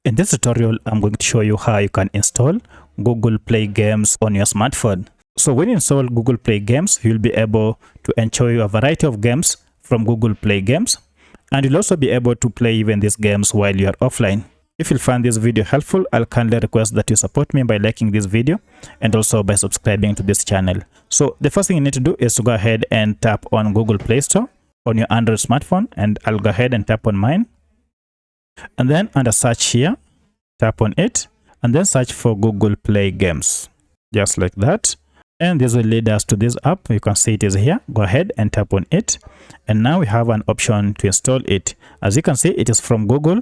In this tutorial, I'm going to show you how you can install Google Play games on your smartphone. So when you install Google Play games, you'll be able to enjoy a variety of games from Google Play games, and you'll also be able to play even these games while you are offline. If you find this video helpful, I'll kindly request that you support me by liking this video and also by subscribing to this channel. So the first thing you need to do is to go ahead and tap on Google Play Store on your Android smartphone, and I'll go ahead and tap on mine. And then under search here, tap on it and then search for Google Play games, just like that. And this will lead us to this app. You can see it is here. Go ahead and tap on it. And now we have an option to install it. As you can see, it is from Google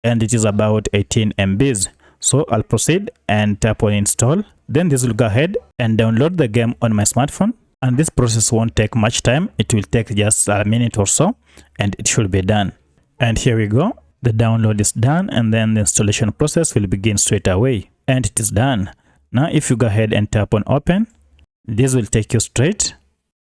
and it is about 18 MBs. So I'll proceed and tap on install. Then this will go ahead and download the game on my smartphone. And this process won't take much time. It will take just a minute or so and it should be done. And here we go. The download is done, and then the installation process will begin straight away, and it is done. Now if you go ahead and tap on open, this will take you straight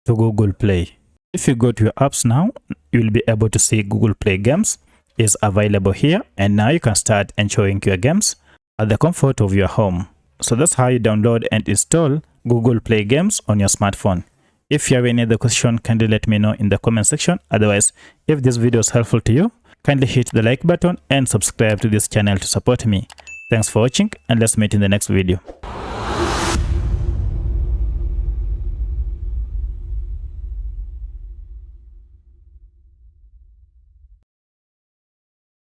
to Google Play. If you go to your apps now, you will be able to see Google Play games is available here, and now you can start enjoying your games at the comfort of your home. So that's how you download and install Google Play games on your smartphone. If you have any other question, kindly let me know in the comment section. Otherwise, if this video is helpful to you, kindly hit the like button and subscribe to this channel to support me. Thanks for watching, and let's meet in the next video.